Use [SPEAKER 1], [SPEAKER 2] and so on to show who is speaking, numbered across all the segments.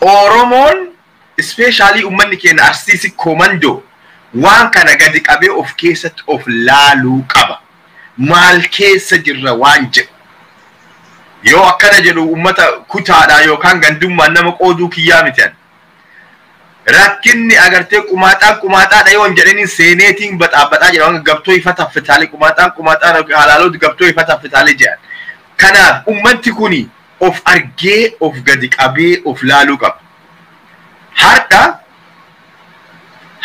[SPEAKER 1] Oromoon especially ummanni keenya Arsiisi komando waan kana gadi qabee of keessatti of laaluu qaba. Maal keessa jirra waan jedhu. Yoo akkana jedhu ummata kutaadhaa yookaan gandummaan nama qooduu kiyyaa miti. Rakkinni agartee qumaaxaadha yoo hin jedhanii seeneetiin baxaabaxaa jedhaman gabtoo ifa taffitaalee qumaaxaa halaaloo gabtoo ifa taffitaalee jedhan. Kanaaf ummanti kuni of argee of gadi qabee of laaluu qaba. Har'a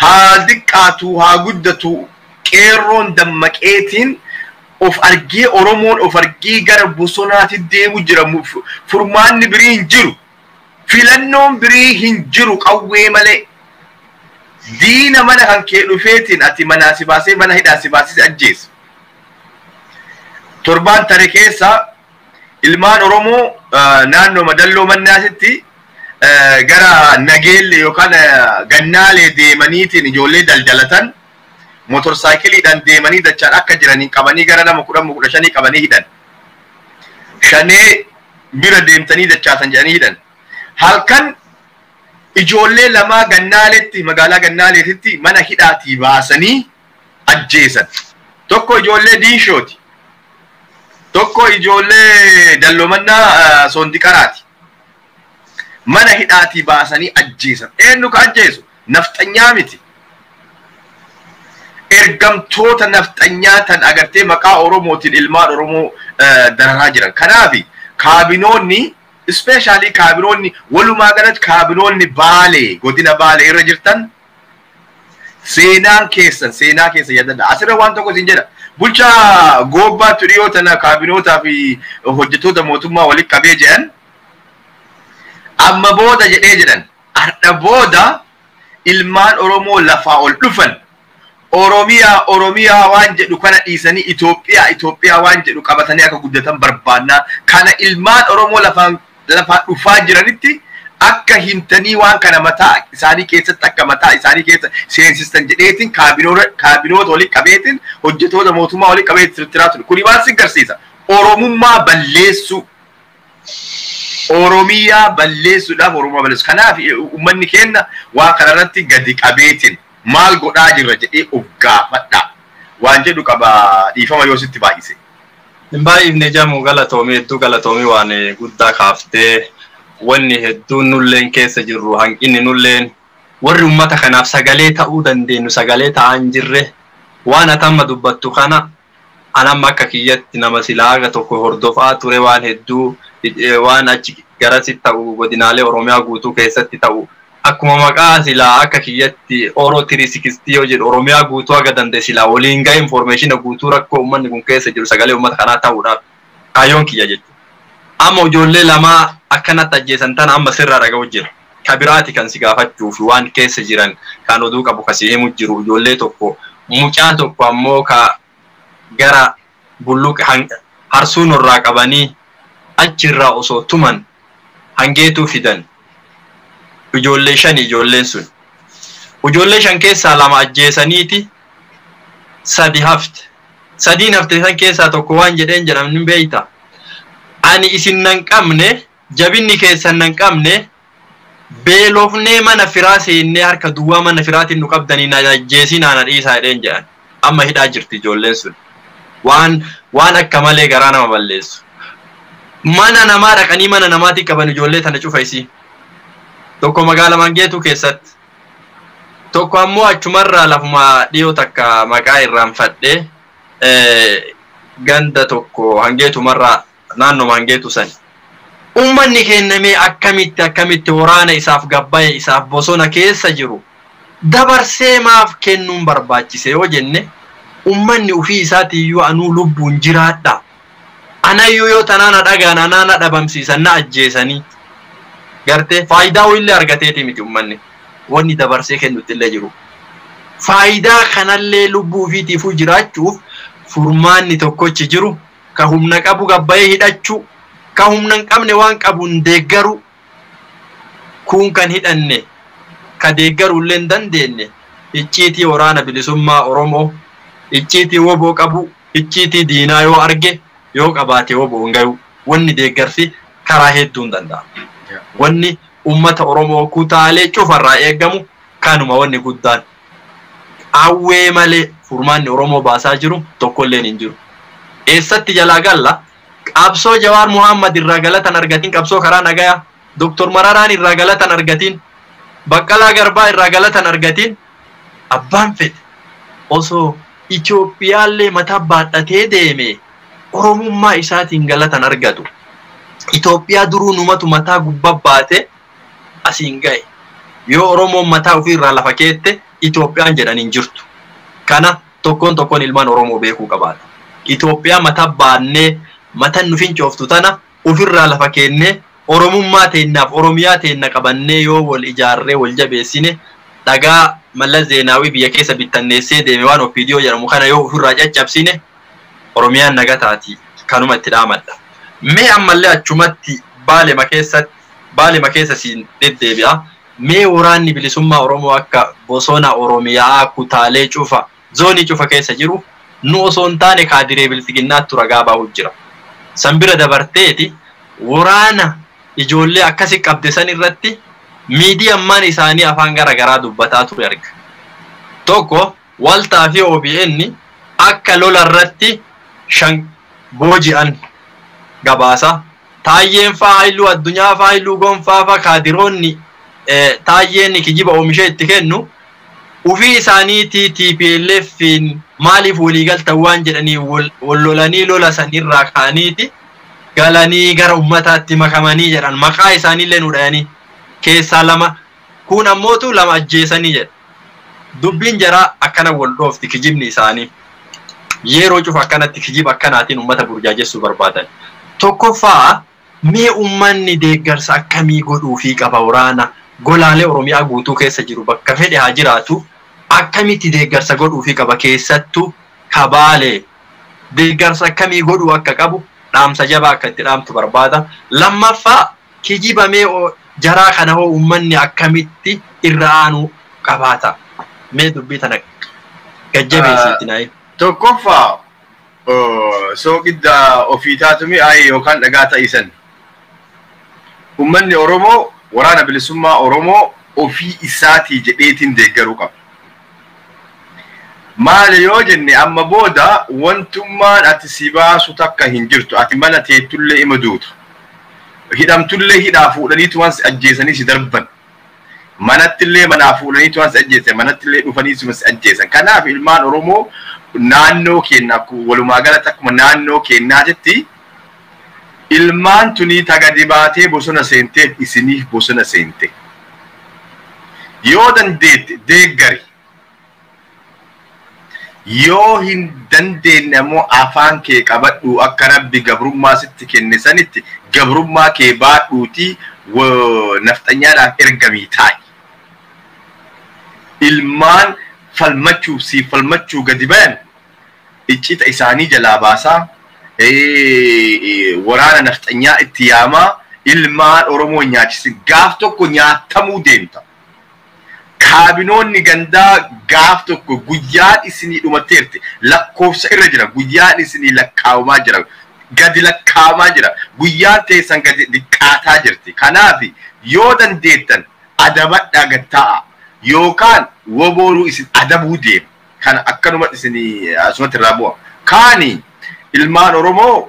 [SPEAKER 1] haa diqqaatu haa guddatu qeerroon dammaqeetiin of argee Oromoon of argee gara bosonaatti deemu jira. Furmaanni birii hin jiru. Filannoon birii hin jiru qawwee malee. Diina mana kan kee dhufeetiin ati manaa si baasee mana hidhaa si baasee ajjeesa. Torbaan tare keessa ilmaan Oromoo naannoo Madalloo Mannaasitti gara Nageelle yookaan Gannaalee deemaniitiin ijoollee daldalatan motorsaayikiliidhaan deemanii dachaan akka jiraniin qabanii gara nama 10-15 qabanii hidhan. Shanee bira deemtanii dachaasan jedhanii hidhan. Halkan ijoollee lamaa Gannaaleetti magaalaa Gannaaleetitti mana hidhaatii baasanii ajjeesan. Tokko ijoollee Diishooti. Tokko ijoollee Dallomannaa Soondiqaraati. Mana hidhaatii baasanii ajjeesan. Eenyu ka ajjeesu? Nafxanyaa miti. Ergamtoota nafxanyaa tan agartee maqaa Oromootiin ilmaan Oromoo dararaa jiran. Kanaafi kaabinoonni especially kaabinoonni walumaa galatti kaabinoonni Baalee godina Baalee irra jirtan seenaa keessa yaadadha. Asirra waan tokko isin jedha. Bulchaa Goobbaatu dhiyoo tana kaabinootaa fi hojjettoota mootummaa walitti qabee jedhan amma booda jedhee jedhan har'a booda ilmaan Oromoo lafaa ol dhufan Oromiyaa waan jedhu kana dhiisanii Itoophiyaa waan jedhu qabatanii akka guddatan barbaannaa. Kana ilmaan Oromoo lafaa dhufaa jiranitti akka hintanii waan kana mataa isaanii keessatti akka mataa isaanii keessa seensistan jedheetiin kaabinoota walitti qabeetiin hojjettoota mootummaa walitti qabeetiin tirtiraatu. Kuni waan si agarsiisa. Oromummaa balleessu. Oromiyaa balleessuudhaaf Oromoo balleessu. Kanaaf uummanni keenya waan kanarratti gadi qabeetiin maal godhaa jirra jedhee of gaafadha. Waan jedhu qaba dhiifama yoo sitti baay'ise.
[SPEAKER 2] Baay'ifne jamu galatoomii hedduu galatoomii waan guddaa kaaftee wanni hedduun nulleen keessa jirru hanqinni nulleen warri ummata kanaaf sagalee ta'uu dandeenyu sagalee ta'an jirre waan atamma dubbattu kana anamma akka kiyyatti nama silaaga tokko hordofaa ture waan hedduu waan achi garasitti ta'u godinaalee Oromiyaa guutuu keessatti ta'u akkuma maqaa silaa akka kiyyatti Oro 360 yoo jedhu Oromiyaa guutuu aga dandee silaa waliin ga'e information guutuu rakkoo uummanni kun keessa jiru sagalee uummata kanaa ta'uudhaaf kaayyoon kiyya jechuudha. Amma ijoollee lamaa akkanatti ajjeesan tana amma sirraa dhaga'u jira. Kabiraati kan si gaafachuuf waan keessa jiran kan oduu qabu kasii himu jiru ijoollee tokko mucaa tokko ammoo ka gara bulluqa harsuun irraa qabanii achirraa osoo tuman hangeetuu fidan. Ijoollee shan ijoolleen sun. Ijoollee shan keessaa lama ajjeesaniiti sadi hafte. Sadiin hafte san keessaa tokko waan jedheen jedhamni beeyta. Ani isin nan qabne jabinni keessan nan qabne beelofnee mana firaa seennee harka duwwaa mana firaatiin nu qabdanii na ajjeesinaa na dhiisaa jedheen jedhan. Amma hidhaa jirti ijoolleen sun. Waan akka malee garaa nama balleessu. Mana namaa dhaqanii mana namaatti qaban ijoollee tana cufaysii. Tokko magaala Mangeetuu keessatti tokko ammoo achumarraa lafuma dhiyoo takka maqaa irraanfadhee ganda tokko hangeetumarraa naannoo Mangeetuu san ummanni kennamee akkamitti waraana isaaf gabbaa'e isaaf bosona keessa jiru dabarsee maaf kennuun barbaachise yoo jenne ummanni ufii isaatiiyyuu anuu lubbuun jiraadha anayyuu yoo tanaana dhagaan anaana dhabamsiisan na ajjeesanii garte faayidaa illee argateeti miti ummanni wanni dabarsee kennutti illee jiru faayidaa kanallee lubbuu ofiitiifuu jiraachuuf furmaanni tokkochi jiru ka humna qabu gabbaa'ee hidhachuu ka humna hin qabne waan qabuun deeggaru kun kan hidhanne ka deeggaru illee hin dandeenye icciitii waraana bilisummaa Oromoo icciitii woboo qabu icciitii diinaa yoo arge yoo qabaate woboo hin gayu wanni deeggarsi karaa hedduun danda'a. Wanni ummata Oromoo kutaalee cufarraa eegamu kanuma wanni guddaan. Awwee malee furmaanni Oromoo baasaa jiru tokkolleen hin jiru. Eessatti jalaa galla qabsoo Jawaar Muhammad irraa galatan argatiin qabsoo karaa nagayaa Dr. Mararaan irraa galatan argatiin Baqqalaa Garbaa irraa galatan argatiin abbaan fedhe osoo Itoophiyaallee mataa baadhatee deeme Oromummaa isaatiin galatan argatu. Itoophiyaa duruu numatu mataa gubbaa baate asiin gahe. Yoo Oromoon mataa ofirraa lafa keette Itoophiyaan jedhaniin jirtu. Kana tokkoon ilmaan Oromoo beekuu qabaata. Itoophiyaa mataa baannee matan nu fincooftu tana ofirraa lafa keennee Oromummaa teennaaf Oromiyaa teenna qabannee yoo wal ijaarree wal jabeessine dhagaa Mallas Zeenaawii biyya keessa bittanneessee deeme waan OPDO jedhamu kana yoo ofirraa caccabsine Oromiyaan naga taati kanuma itti dhaamadha. Mee ammallee achumatti Baalema keessa siin deddeebi'a. Mee waraanni bilisummaa Oromoo akka bosona Oromiyaa kutaalee cufa zoonii cufa keessa jiru nu osoo hin taane kaadiree biltiginnaatti ragaa bahu jira. Sanbira dabarteeti waraana ijoollee akkasi qabde san irratti miidiyaan isaanii afaan garagaraa dubbataa ture arga. Tokko Waltaa fi OBN akka lola irratti booji'an gabaasa. Taayyeen Faayiluu Addunyaa Faayiluu Gonfaa kaadiroonni Taayyeen kijiba oomishee itti kennu ufii isaaniitii TPLFin maaliif waliigaltan waan jedhanii wallolanii lola sanirraa kaaniiti galanii gara ummataatti makamanii jedhan maqaa isaaniillee nu dhayanii keessaa lama kun ammootu lama ajjeesanii jedha. Dubbiin jaraa akkana wal dhoofti kijibni isaanii yeroo cufa akkanatti kijiba akkanaatiin ummata burjaajessuu barbaadan. Tokkoffaa mee ummanni deeggarsa akkamii godhuufii qaba waraana golaalee Oromiyaa guutuu keessa jiru bakka fedhe haa jiraatu akkamitti deeggarsa godhuufii qaba keessattuu Kabaalee deeggarsa akkamii godhuu akka qabu dhaamsa jabaa akka itti dhaamtu barbaada. Lammaffaa kijiba mee jaraa kana hoo ummanni akkamitti irra aanu qabaata. Mee dubbii tana gajjabeessitti naayi.
[SPEAKER 1] Tokkoffaa soogidda ofiitaatumi yookaan dhagaa ta'isan. Ummanni Oromoo waraana bilisummaa Oromoo ofii isaatii jedheetiin deeggaruu qaba. Maali yoo jenne amma booda wantummaan ati si baasu takka hin jirtu. Ati mana teettullee ima duutu. Hidhamtullee hidhaa fuudhaniitu waan si ajjeesanii si darban. Manattillee manaa fuudhaniitu waan si ajjeesan. Manattillee dhufanii si ajjeesan. Kanaaf ilmaan Oromoo naannoo keenna walumaa galatti akkuma naannoo keenyaa jetti ilmaan tunii taga dibaatee bosona seentee isiniif bosona seente. Yoo dandeette deeggari. Yoo hin dandeenye ammoo afaan kee qabadhu akka Rabbi gabrummaa sitti kenne sanitti gabrummaa kee baadhuutii nafxanyaadhaaf ergamii taa'i. Ilmaan falmachuu gadi bayan iccita isaanii jalaa baasaa waraana nafxanyaa itti yaamaa ilmaan Oromoo nyaachisin gaaf tokko nyaatamuu deemta. Kaabinoonni gandaa gaaf tokko guyyaan isinii dhumatteerti lakkoofsa irra jira guyyaan isinii lakkaa'umaa jira gadi lakkaa'umaa jira guyyaan teessan gadi diqqaataa jirti. Kanaaf yoo dandeettan adabadhaa gattaa'a yookaan wobooruu isin adabuu deema. Kan akkanuma isinii asumatti irraa bu'a. Kaani ilmaan Oromoo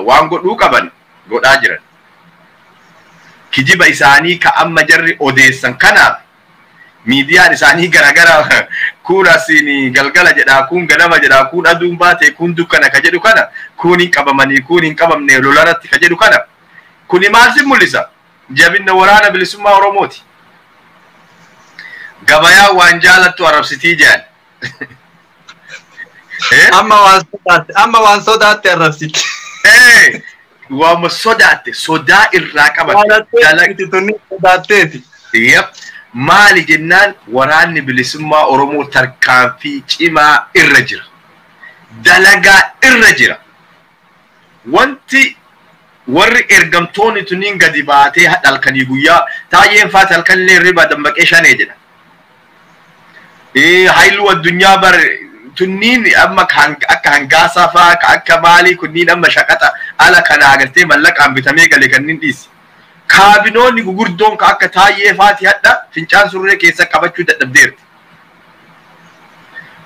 [SPEAKER 1] waan godhuu qaban godhaa jiran. Kijiba isaanii ka amma jarri odeessan kanaaf miidiyaan isaanii garagara kun asiin galgala jedhaa kun ganama jedhaa kun aduun baate kun dukkana ka jedhu kana kun hin qabamanii kun hin qabamne lolarratti ka jedhu kana kuni maal si mul'isa? Jabinna waraana bilisummaa Oromooti. Gabayaa waan jaalattu arrabsitii jedhan.
[SPEAKER 2] Amma waan sodaatte arrabsiti.
[SPEAKER 1] Waan sodaatte sodaa irraa qaban.
[SPEAKER 2] Sodaatteeti.
[SPEAKER 1] Yep. Maali jennaan waraanni bilisummaa Oromoo tarkaanfii cimaa irra jira. Dalagaa irra jira. Wanti warri ergamtoonni tuniin gadi baatee halkanii guyyaa Taayyeen Faat halkanillee riba dammaqee shanee jedha. Haayiluu Addunyaa bar tunniin amma akka hangaasaa fa'aa akka maalii kunniin amma shaqaxa ala kana agartee mallaqaan bitamee gale kanneen dhiisi. kaabinoonni gugurdoon ka akka Taayyee faati hadha fincaan surree keessa qabachuu dadhabdeerti.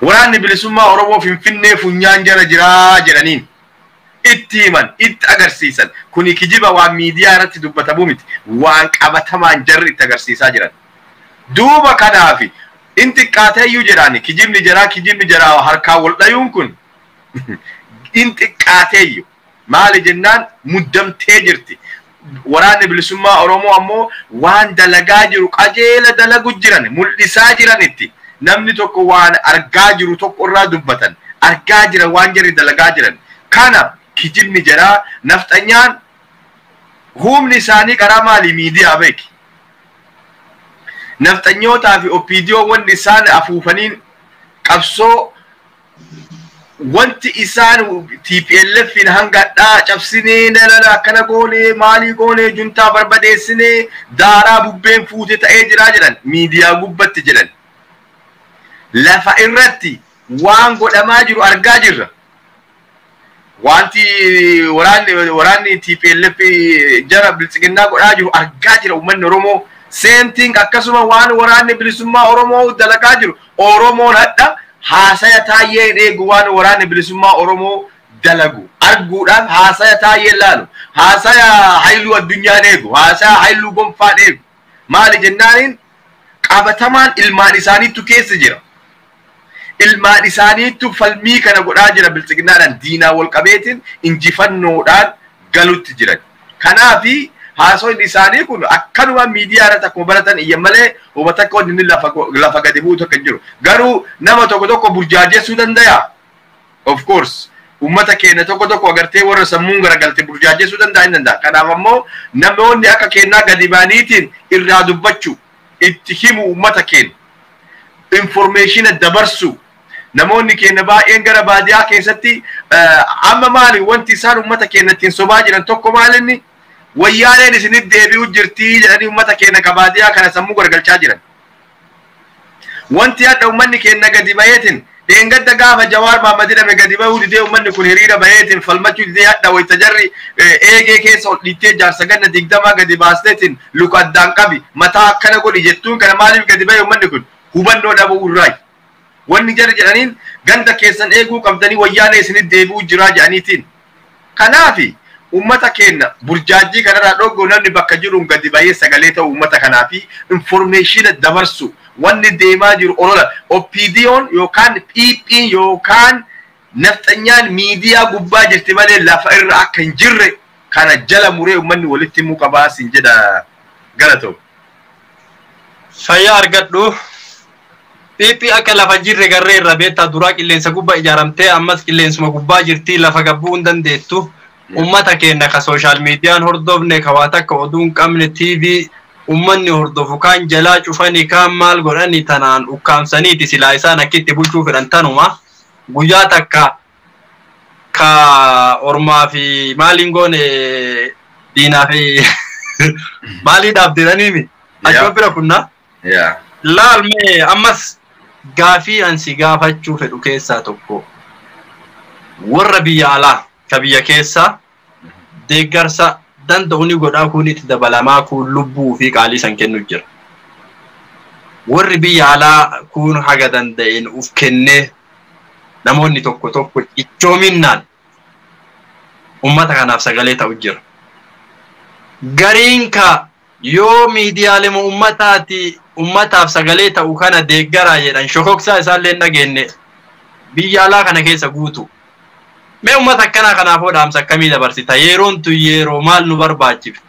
[SPEAKER 1] Waraanni bilisummaa Oromoo Finfinnee funyaan jara jiraa jedhaniin itti himan itti agarsiisan kuni kijiba waan miidiyaa irratti dubbatamu miti waan qabatamaan jarri itti agarsiisaa jiran. Duuba kanaafi inti qaateeyyuu jedhaani kijibni jaraa harkaa wal dhayuun kun inti qaateeyyuu maali jennaan muddamtee jirti. Waraanni bilisummaa Oromoo ammoo waan dalagaa jiru qajeela dalagu jiran mul'isaa jiranitti namni tokko waan argaa jiru tokko irraa dubbatan argaa jiran waan jarri dalagaa jiran kana kijibni jaraa nafxanyaan humni isaanii karaa maali miidiyaa beeki. Nafxanyootaa fi OPDO wanni isaan afuufaniin qabsoo wanti isaan TPLFin hangadhaa cabsinee nalala akkana goonee maalii goonee juntaa barbadeessinee daaraa bubbeen fuute ta'ee jiraa jedhan miidiyaa gubbatti jedhan. Lafa irratti waan godhamaa jiru argaa jirra. Wanti waraanni TPLF jara bilisiginnaa godhaa jiru argaa jira uummanni Oromoo. Same thing akkasuma waan waraanni bilisummaa Oromoo dalagaa jiru Oromoon hadha haasaya Taayyee eegu waan waraanni bilisummaa Oromoo dalagu arguudhaaf haasaya Taayyee laalu haasaya Haayiluu Addunyaan eegu haasaya Haayiluu Gonfaan eegu maali jennaaniin qabatamaan ilmaan isaaniitu keessa jira. Ilmaan isaaniitu falmii kana godhaa jira bilisiginnaadhaan diinaa wal qabeetiin injifannoodhaan galutti jiran. Kanaafi haasoin isaanii kun akkanuma miidiyaa irratti akkuma baratan iyya malee uummata akka inni lafa gadi buutu akka jiru. Garuu nama tokko burjaajeessuu danda'a. Of course uummata keenya tokko agartee warra sammuun garagalte burjaajeessuu danda'a. Kanaaf ammoo namoonni akka kennaa gadi baaniitiin irraa dubbachuu itti himu uummata keenya information dabarsu. Namoonni keenya baay'een gara baadiyaa keessatti amma maali wanti isaan uummata keenya ittiin sobaa jiran tokko maalinni wayyaaleen isinit deebi'u jirtii jedhanii uummata keenya ka baadiyaa kana sammuu gargalchaa jiran. Wanti hadha uummanni keenya gadi bayeetiin dheengadda gaafa Jawaar Mahammad jedhame gadi bahuu didee uummanni kun hiriira bayeetiin falmachuu didee hadha wayita jarri eegee keessa ol dhiittee jaarsa ganna 20 gadi baasteetiin luka addaan qabi mataa akkana godhi jettuun kana maaliif gadi baye uummanni kun hubannoo dhabuu irraayi. Wanni jara jedhaniin ganda keessan eeguu qabdanii wayyaalee isinit deebi'u jiraa jedhaniitiin. Kanaafi ummata keenya burjaajii kanarraa dhoggo namni bakka jiruun gadi baay'ee sagalee ta'u ummata kanaafi information dabarsu wanni deemaa jiru olola OPDO'n yookaan PP'n yookaan nafxanyaan miidiyaa gubbaa jirti malee lafa irra akka hin jirre kana jala muree ummanni walitti himuu qabaa siin jedha galatoo.
[SPEAKER 2] Fayyaa argadhu. PP akka lafa jirre garree irra beektaa duraa qilleensa gubbaa ijaaramtee ammas qilleensuma gubbaa jirtii lafa gabbuu hin dandeettu. Ummata keenya ka social meediyaan hordofne ka waa takka oduu hin qabne TV ummanni hordofu kaan jalaa cufanii kaan maal godhanii tanaan ukkaamsaniiti silaa isaan akkitti bulchuu fedhan tanuma. Guyyaa takka ka ormaa fi maaliin goone diinaa fi maalii dhaabdiraniimi. Achuma bira kunna. Laalmee ammas gaafii ansi gaafachuu fedhu keessaa tokko warra biyya alaa ka biyya keessa deeggarsa danda'uni godhaa kun itti dabalamaa kun lubbuu fi qaalii san kennu jira. Warri biyya alaa kun haga danda'een uf kennee namoonni tokko ichoominnaan ummata kanaaf sagalee ta'u jira. Gariin ka yoo miidiyaalee ummataaf sagalee ta'u kana deeggaraa jedhan shokoksaa isaallee dhageenye biyya alaa kana keessa guutu. Mee ummata akkanaa kanaafoo dhaamsa akkamii dabarsita? Yeroon tun yeroo maal nu barbaachiftu?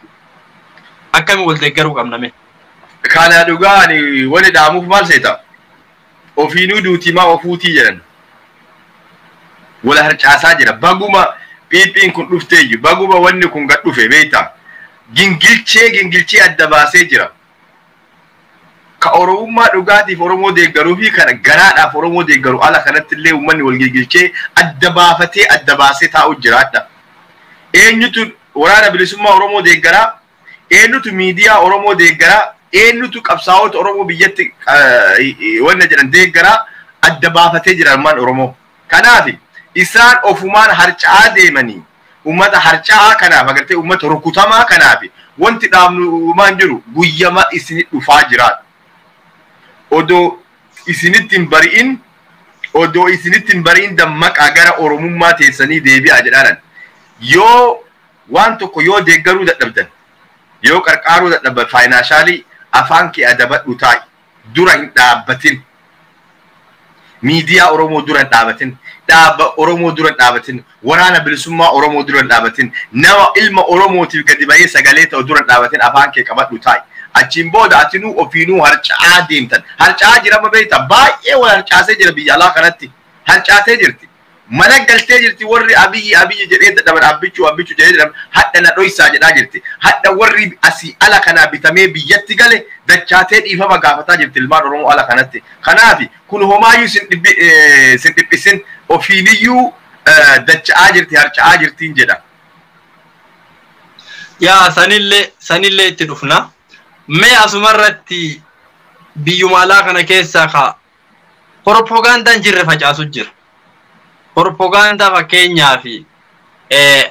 [SPEAKER 2] Akkamii wal deeggaruu qabna mee?
[SPEAKER 1] Kana dhugaani wani dhaamuuf maal seeta? Ofiinuu duutimaa ofuutii jedhan. Wala harcaasaa jira. Baguma PP'n kun dhufteeyyu. Baguma wanni kun gad dhufe beektaa? Gingilchee adda baasee jira. Ka Oromummaa dhugaatiif Oromoo deeggaruu fi kana garaadhaaf Oromoo deeggaru ala kanatti illee uummanni wal gingilchee adda baasee taa'u jiraadha. Eenyutu waraana bilisummaa Oromoo deeggaraa? Eenyutu miidiyaa Oromoo deeggaraa? Eenyutu qabsaa'ota Oromoo biyyatti wanna jedhan deeggaraa? Adda baafatee jira ilmaan Oromoo. Kanaaf isaan ofumaan harca'aa deemanii ummata harca'aa kanaaf agartee ummata rukutamaa kanaaf wanti dhaabnu maan jiru guyyama isinit dhufaa jiraat odoo isinittiin bari'in dammaqaa gara oromummaa teessanii deebi'aa jedhaan yoo waan tokko yoo deeggaruu dadhabdan yoo qarqaaruu dadhabdan faayinaanshaalii afaan kee adabadhu taa'i dura hin dhaabbatin miidiyaa Oromoo dura hin dhaabatin dhaaba Oromoo dura hin dhaabatin waraana bilisummaa Oromoo dura hin dhaabatin nama ilma Oromootiif gadi ba'ee sagalee ta'u dura hin dhaabatin afaan kee qabadhu taa'i achiin booda atinuu ofiinuu harca'aa deemtan harca'aa jira beekta baay'ee wal harcaasee jira biyya alaa kanatti harcaatee jirti mana galtee jirti warri abiyyi jedhee dadhaban abbichuu jedhee jedhaman hadha na dhoysaa jedhaa jirti hadha warri asii ala kanaa bitamee biyyatti gale dachaatee dhiifama gaafataa jirti ilmaan Oromoo ala kanatti kanaafi kun homaayyuu sin dhiphisin ofiiniyyuu dacha'aa jirti harca'aa jirtiin jedha.
[SPEAKER 2] Yaa sanillee itti dhufna. Mee asumarratti biyyuma alaa kana keessaa ka propagandaan jirre facaasu jira. Propaganda fakkeenyaa fi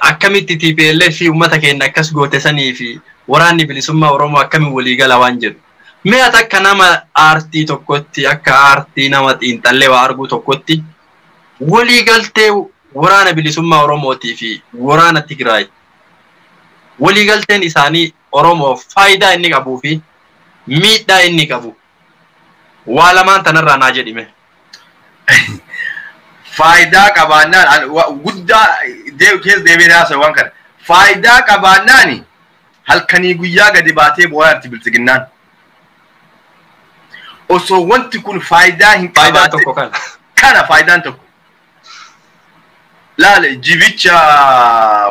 [SPEAKER 2] akkamitti TPLF fi uummata keenya akkas goote sanii fi waraanni bilisummaa Oromoo akkamiin waliigala waan jedhu. Mee ati akka nama aartii tokkotti akka aartii nama xiinxallee waa arguu tokkotti waliigaltee waraana bilisummaa Oromootii fi waraana Tigraay waliigalteen isaanii Oromoof faayidaa inni qabuu fi miidhaa inni qabu waa lamaan tanarraa naa jedhime.
[SPEAKER 1] Faayidaa qabaannaan guddaa keessa deebiin haasawwan kana faayidaa qabaannaan halkanii guyyaa gadi baatee bu'aarti bilchiginnaan osoo wanti kun faayidaa hin qabaate kana faayidaan tokko laale jibicha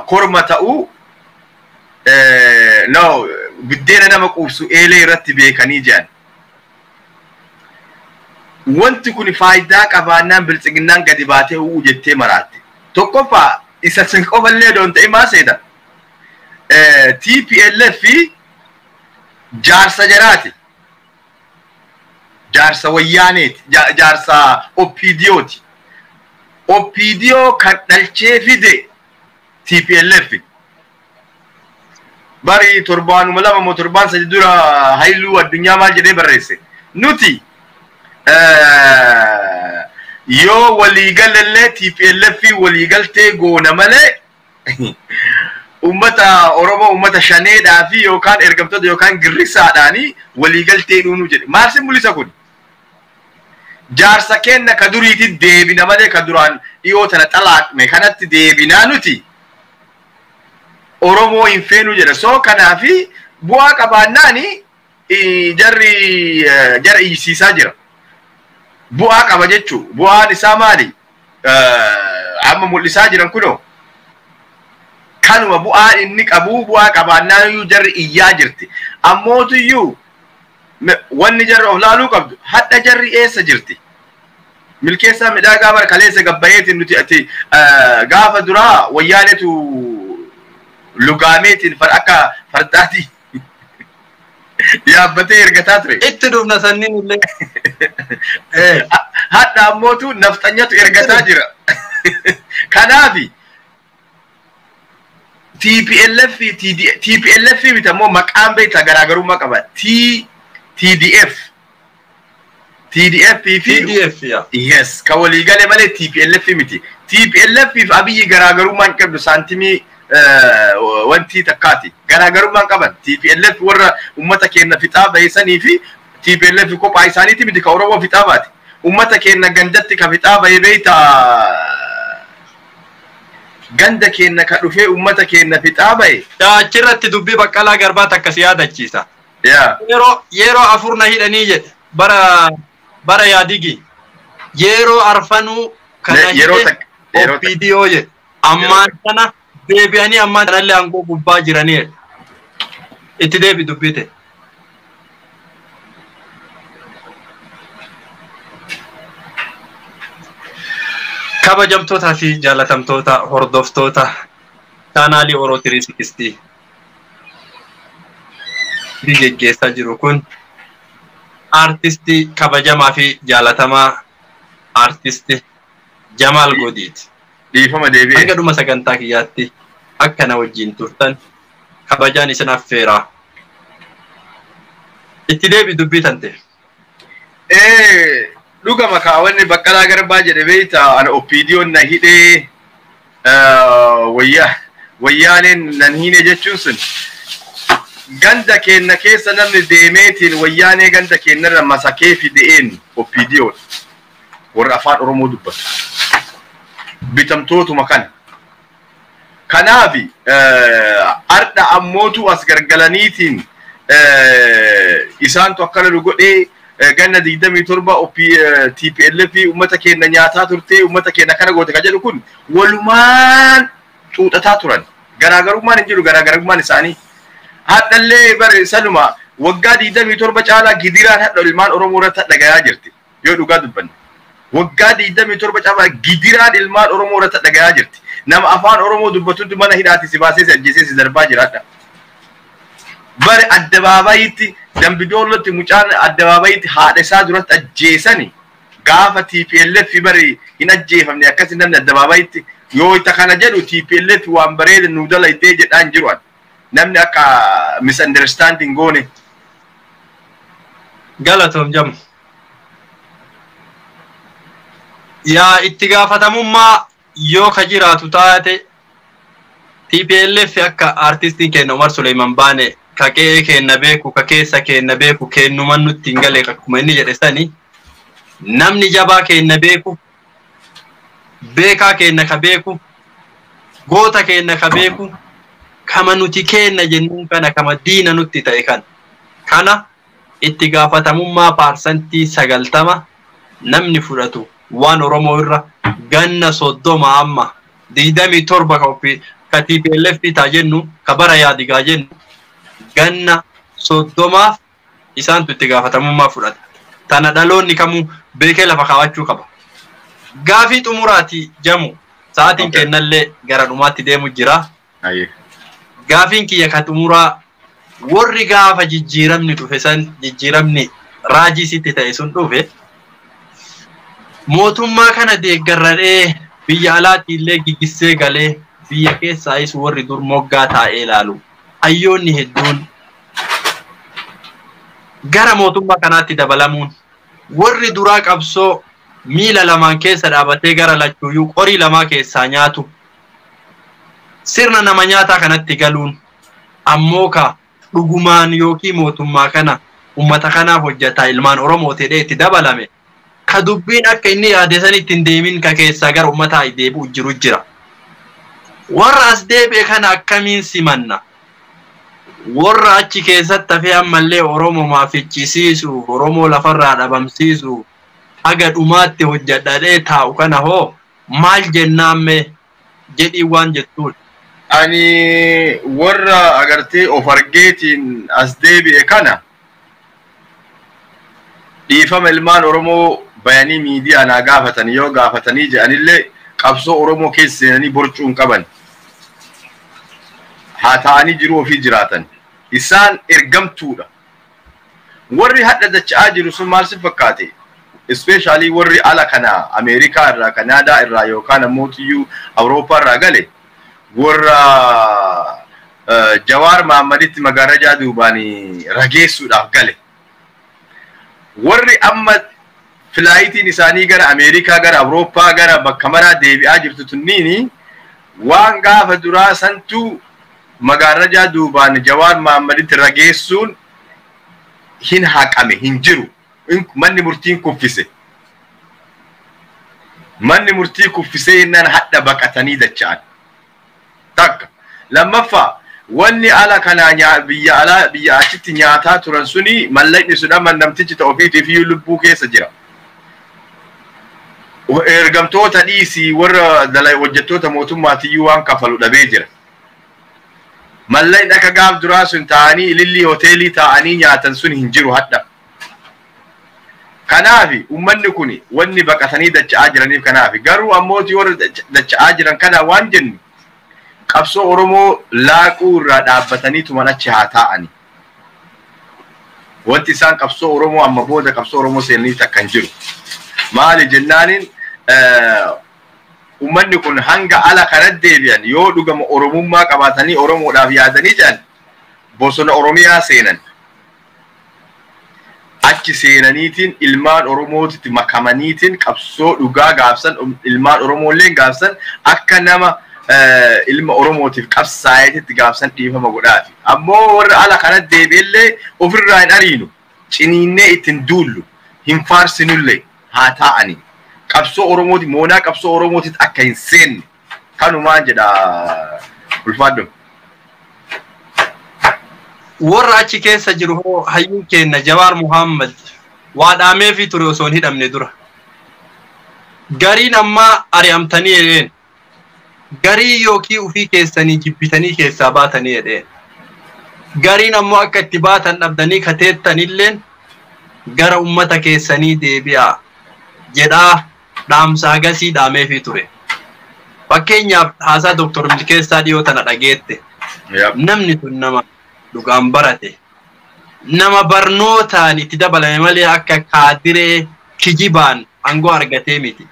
[SPEAKER 1] korma ta'uu no biddeena nama quubsu eelee irratti beekanii jedhan wanti kun faayidaa qabaannaan bilchiginnaan gadi baatee u'uu jettee maraatte tokkoffaa isa sin qofallee doon ta'e maa seeta TPLF fi jaarsa jaraati jaarsa wayyaaneeti jaarsa OPDOti OPDO kan dhalchee fide TPLF bari torbaanuma lama moo torbaan sadi dura hayluu addunyaa maal jedhee barreesse nuti yoo waliigalallee TPLF waliigaltee goona malee ummata Oromoo ummata shaneedhaa fi yookaan ergamtoota yookaan girrisaadhaanii waliigaltee dhuunuu jedhe maal sin mul'isa kun jaarsa kenna ka duriitti deebina malee ka duraan dhiyoo tana xalaaqne kanatti deebinaa nuti Oromoo hin feenu jedha soo kanaafi bu'aa qabaannaani jara iyisiisaa jira bu'aa qaba jechuun bu'aan isaa maali amma mul'isaa jiran kunoo kanuma bu'aa inni qabu bu'aa qabaannaan iyyuu jarri iyyaa jirti ammootiyyuu wanni jarri of laaluu qabdu hadha jarri eessa jirti milkeessaa midhaagaa bara kaleessa gabbayeetiin nuti ati gaafa duraa wayyaanetu lugaameetiin akka fardaatii yaabbatee ergataa ture
[SPEAKER 2] itti dhufna sanniin illee
[SPEAKER 1] hadha ammootu nafxanyatu ergataa jira kanaafi TPLF miti ammoo maqaan beektaa garaagarummaa qaba TDF fi yes ka waliigale malee TPLF miti TPLF fi abiyyi garaagarummaa hin qabdu saantimii wanti takkaati garaagarummaan qaban TPLF warra ummata keenya fixaa bahisanii fi TPLF kophaa isaaniiti miti ka Oromoo fixaa baati ummata keenya gandatti ka fixaa bahee beeyta ganda keenya ka dhufee ummata keenya fixaa bahe
[SPEAKER 2] achirratti dubbii Baqqalaa Garbaa takkas yaadachiisa yeroo afur na hidhanii jedhe bara yaadigi yeroo arfanuu kana jedhe OPDO jedhe ammaan kana deebi'anii ammaan kanallee aangoo gubbaa jiranii itti deebi dubbite. Kabajamtootaa fi jaalatamtoota hordoftoota chaanaalii Oro 360 geggeessaa jiru kun aartistii kabajamaa fi jaalatamaa aartistii Jamaal Godiiti.
[SPEAKER 1] Dhiifama deebi'e.
[SPEAKER 2] Hanga dhuma sagantaa kiyyaatti akkana wajjin turtan kabajaan isin affeera. Itti deebi dubbii tante.
[SPEAKER 1] Dhuga makaawwanni Baqqalaa Garbaa jedhe beeyta ana oppiidiyoon na hidhee wayyaaneen nan hine jechuun sun ganda keenna keessa namni deemeetiin wayyaanee ganda keennarra masakee fideen oppiidiyoon warra afaan Oromoo dubbatu bitamtootuma kana. Kanaafi ardha ammootu as gargalaniitiin isaantu akkana nu godhee ganna 27 TPLF ummata keenya nyaataa turte ummata keenya kana goote ka jedhu kun walumaan xuuxataa turan. Garaagarummaan hin jiru, garaagarummaan isaanii hadhallee bare saluma waggaa 27 caalaa gidiraan hadha ilmaan Oromoo irratti dhagayaa jirti yoo dhugaa dubbanne. Waggaa 27 caalaa gidiraan ilmaan Oromoo irratti dhagayaa jirti. Nama afaan Oromoo dubbatutti mana hidhaati si baasee si ajjeesee si darbaa jiraadha. Bare addabaabayitti Dambidoolotti mucaan addabaabayitti haadha isaa duratti ajjeesani gaafa TPLF bare hin ajjeefamne akkasi namni addabaabayitti yoo itti kana jedhu TPLF waan bareeda nu dalaydee jedhaan jiru namni akka misunderstanding goone.
[SPEAKER 2] Galatoom jamu. Yaa itti gaafatamummaa yoo ka jiraatu taate TPLF akka artistiin keenya Umar Suleiman Baane ka qe'ee keenya beeku ka keessa keenya beeku kennuman nutti hin galee akkuma inni jedhe sani namni jabaa keenya beeku beekaa keenya ka beeku goota keenya ka beeku kama nuti keenya jennuun kana kama diina nutti ta'e kana itti gaafatamummaa parsantii 90 namni fudhatu waan Oromoo irra ganna 30 amma 27 ka TPLF taa jennu ka bara yaadigaa jennu ganna 30 isaantu itti gaafatamummaa fudhata. Tana dhaloonni kamuu beekee lafa kaawachuu qaba. Gaafii xumuraati jamu sa'aatiin kennallee gara dhumaatti deemu jira. Gaafiin kiyya ka xumuraa warri gaafa jijjiiramni dhufe san jijjiiramni raajii sitti ta'e sun dhufe mootummaa kana deeggarradhee biyya alaatti illee gigissee galee biyya keessaayis warri dur moggaa taa'ee ilaalu hayyoonni hedduun gara mootummaa kanaatti dabalamuun warri duraa qabsoo miila lamaan keessa dhaabatee gara lachuuyyuu qorii lamaa keessaa nyaatu sirna nama nyaataa kanatti galuun ammoo ka dhugumaan yookiin mootummaa kana ummata kanaaf hojjetaa ilmaan Oromoo ta'ee itti dabalame ka dubbiin akka inni yaade san ittiin deemin ka keessaa gara ummataa deebi'u jiru jira. Warra as deebi'e kana akkamiin simanna? Warra achi keessatti hafee ammallee Oromoo maafichisiisu Oromoo lafarraa dhabamsiisu haga dhumaatti hojjedhadhee taa'u kana hoo maal jennaamme jedhii waan jettuun.
[SPEAKER 1] Ani warra agartee of argeetiin as deebi'e kana dhiifama ilmaan Oromoo bayanii miidiyaa naa gaafatanii yoo gaafatanii jedhanillee qabsoo Oromoo keessa seenanii borcuun qaban. Haa ta'anii jiru ofii jiraatan. Isaan ergamtuudha. Warri hadda dacha'aa jiru sun maal si fakkaate? Especially warri ala kana Ameerikaa irraa, Kanaadaa irraa yookaan ammoo Awurooppaa irraa gale warra Jawaar Mahaammaditti magaarajaa duubaanii rageessuudhaaf gale. Warri amma filaayitiin isaanii gara Ameerikaa, gara Awurooppaa, gara bakka maraa deebi'aa jirtu tunniini waan gaafa duraa santu magaarajaa duubaan Jawaar Mahaammaditti rageessuun hin haqame hin jiru. Manni murtiin kuffise. Manni murtii kuffisee innaan hadda baqatanii dacha'an. Takka. Lammaffaa wanni ala kanaa biyya achitti nyaataa turan suni mallaqni sun namtichi ta'u ofiitiif iyyuu lubbuu keessa jira. Ergamtoota dhiisii warra hojjettoota mootummaatiyyuu waan kafalu dhabee jira. Mallaqni akka gaaf duraa sun ta'anii ilillii hoteelii ta'anii nyaatan sun hin jiru hadda. Kanaafi ummanni kuni wanni baqatanii dacha'aa jiraniif kanaafi garuu ammooti warra dacha'aa jiran kana waan jennu qabsoo Oromoo laaquu irraa dhaabbatanii tuman achi haa ta'ani. Wanti isaan qabsoo Oromoo amma booda qabsoo Oromoo seenanii takkan jiru. Maali jennaanin ummanni kun hanga ala kanatti deebi'an yoo dhugama Oromummaa qabaatanii Oromoodhaaf yaadanii jiran bosona Oromiyaa seenan. Achi seenaniitiin ilmaan Oromootitti makamaniitiin qabsoo dhugaa gaafsan ilmaan Oromooleen gaafsan akka nama ilma Oromootiif qabsaa'eetitti gaafsan dhiifama godhaafi. Ammoo warra ala kanatti deebi'ellee ofirraa hin ariinu. Ciniinnee ittiin duullu hin faarsinullee haa ta'ani. Qabsoo Oromooti moonaa qabsoo Oromootitti akka hin seenne kanumaan jedha ulfaadhu.
[SPEAKER 2] Warra achi keessa jiru hayyuu kenna Jawaar Muhammad waa dhaamee fi ture osoo hin hidhamne dura. Gariin ammaa ari'amtanii jedheen. Garii yookii ufii keessanii jibbitanii keessaa baatanii jedheen. Gariin ammoo akka itti baatan dhabdanii kateettanilleen gara ummata keessanii deebi'aa jedhaa dhaamsa agasii dhaamee fi ture. Fakkeenyaaf haasaa Dr. Milkeessaa dhiyoo tana dhageette. Namni tun nama dhugaan barate. Nama barnootaan itti dabalame malee akka kaadiree kijibaan aangoo argatee miti.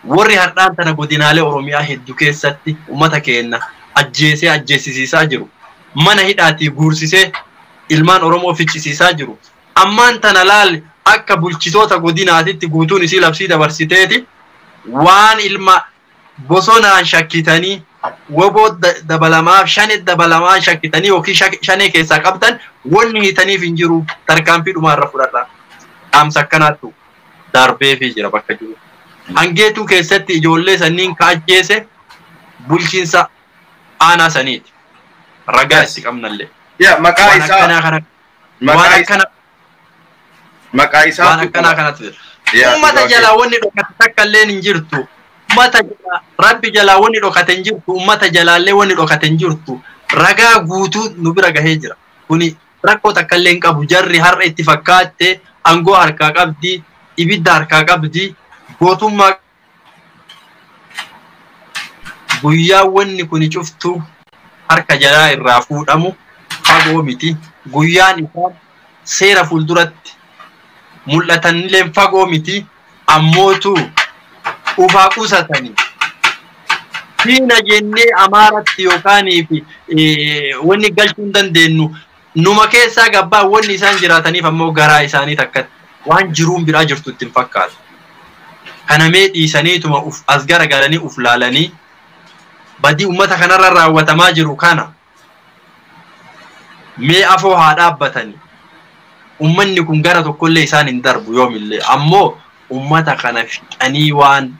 [SPEAKER 2] Warri hardhaan tana godinaalee Oromiyaa hedduu keessatti ummata keenya ajjeesisiisaa jiru. Mana hidhaatii guursisee ilmaan Oromoo ficcisiisaa jiru. Ammaan tana laal akka bulchitoota godinaatitti guutuun isii labsii dabarsiteeti waan ilma bosonaan shakkitanii woboo dabalamaaf shanet dabalamaa shakkitanii yookiin shanee keessaa qabdan wanni hitaniif hin jiru tarkaanfii dhumaarra fudhadha. Dhaamsa akkanaattu darbee fi jira bakka jiru. Hangeetuu keessatti ijoollee sanniin kaajjeese bulchiinsa aanaa saniiti. Ragaa itti qabnallee.
[SPEAKER 1] Maqaa isaa maqaa isaa
[SPEAKER 2] waan akkanaa kanatti jira. Ummata jalaa wanni dhokate takka illee hin jirtu. Ummata rabbi jalaa wanni dhokate hin jirtu. Ummata jalaallee wanni dhokate hin jirtu. Ragaa guutuu nu bira gahee jira. Kuni rakkoo takka illee hin qabu. Jarri har'a itti fakkaatte aangoo harkaa qabdi, ibidda harkaa qabdi. Gootummaa guyyaa wanni kuni cuftu harka jalaa irraa fuudhamu fagoo miti. Guyyaan isaa seera fuulduratti mul'atanillee fagoo miti. Ammootu ufaa qusatanii diina jennee Amaaratti yookaan wanni galchuu hin dandeenyu numa keessaa gabbaa wanni isaan jiraataniif ammoo garaa isaanii takkatti waan jiruun biraa jirtu ittiin fakkaatu. Kana mee dhiisaniituma as garagalanii uf laalanii badii ummata kanarra raawwatamaa jiru kana mee afoo haa dhaabbatanii. Ummanni kun gara tokkollee isaan hin darbu yoomillee ammoo ummata kana fixanii waan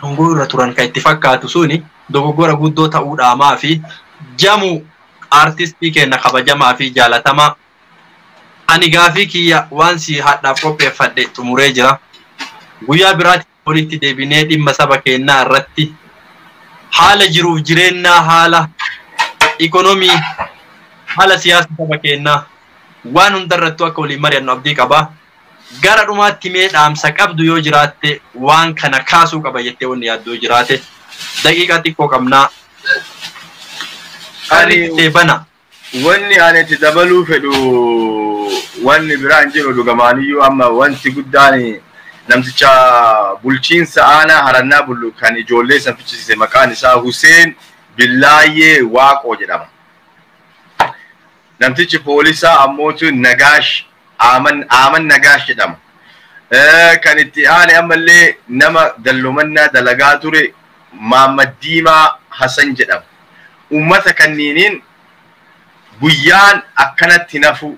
[SPEAKER 2] aangoo irra turan kan itti fakkaatu suni dogoggora guddoo ta'uu dhaamaa fi jamu artistii keenya kabajamaa fi jaalatamaa ani gaafii kiyya waan si hadhaaf qopheeffadhe xumuree jira. Guyyaa biraatti walitti deebinee dhimma saba keenyaa irratti haala jiruuf jireenyaa haala ikonomii haala siyaasa saba keenyaa waan hundarrattuu akka waliin mari'annu abdii qaba. Gara dhumaatti mee dhaamsa qabdu yoo jiraatte waan kana kaasuu qaba jettee wanni yaaddoo jiraate daqiiqaa xiqqoo qabnaa.
[SPEAKER 1] Wanni ani itti dabaluu fedhu wanni biraan jiru dhugamaaniyyuu amma wanti guddaan namticha bulchiinsa aanaa harannaa bullu kan ijoollee san fichisiise maqaan isaa Huseen Billaayyee Waaqoo jedhama. Namtichi poolisaa ammootu Nagaash Aaman Nagaash jedhama. Kan itti aane ammallee nama dallumannaa dalagaa ture Maamad Diimaa Hasan jedhama. Ummata kanniiniin guyyaan akkanatti nafu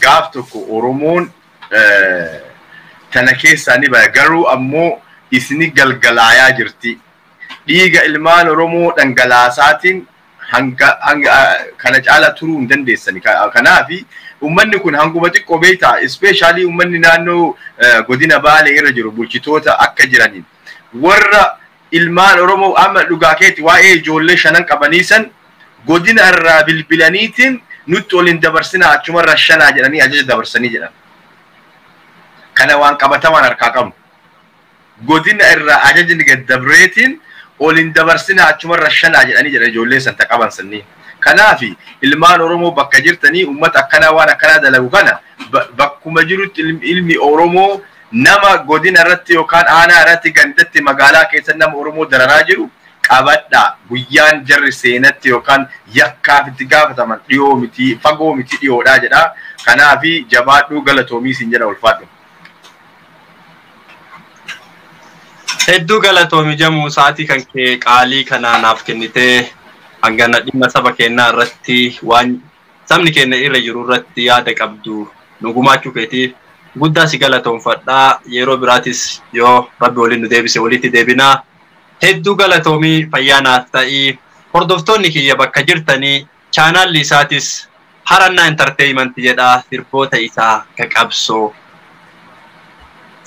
[SPEAKER 1] gaaf tokko Oromoon tana keessaa ni baya garuu ammoo isini galgalaayaa jirti. Dhiiga ilmaan Oromoo dhangalaasaatiin hanga kana caala turuu hin dandeessani. Kanaafi ummanni kun hanguma xiqqoo beektaa especially ummanni naannoo godina Baalee irra jiru bulchitoota akka jiraniin warra ilmaan Oromoo amma dhugaa keetti waa'ee ijoollee shanan qabaniisan godina irraa bilbilaniitiin nutti waliin dabarsinaa achumarra shanaa jedhanii ajaja dabarsanii jedhan. Kana waan qabatamaan harkaa qabnu. Godina irraa ajajni gaddabreetiin waliin dabarsinaa achumarra shanaa jedhanii jedhan ijoollee san taqaban sanniin. Kanaafi ilmaan Oromoo bakka jirtanii ummata akkanaa waan akkanaa dalagu kana bakkuma jirutti ilmi Oromoo nama godina irratti yookaan aanaa irratti gandatti magaalaa keessa nama Oromoo dararaa jiru qabadha guyyaan jarri seenatti yookaan yakkaaf itti gaafataman dhiyoo miti fagoo miti dhiyoodha jedha kanaafi jabaadhu galatoomii siin jedha ulfaadhu.
[SPEAKER 2] Hedduu galatoomii jamuu sa'aatii kan kee qaalii kanaanaaf kennitee hangana dhimma saba keenyaa irratti waan sabni keenya irra jiru irratti yaada qabdu nu gumaachuu keetiif guddaa si galatoomfadhaa yeroo biraatis yoo rabbi waliin nu deebise walitti deebinaa hedduu galatoomii fayyaanaaf ta'ii hordoftoonni kiyya bakka jirtanii chaanaalli isaatis Harannaa Entertainment jedhaa sirboota isaa kaqabsoo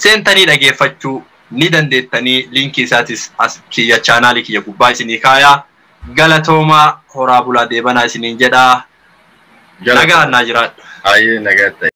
[SPEAKER 2] seentanii dhageeffachuu ni dandeettanii linkii isaatis as kiyya chaanaalii kiyya gubbaa isinii kaayaa galatoomaa horaa bulaa deebanaa isiniin jedhaa nagaa annaa jiraadha.
[SPEAKER 1] Nagaa ta'e.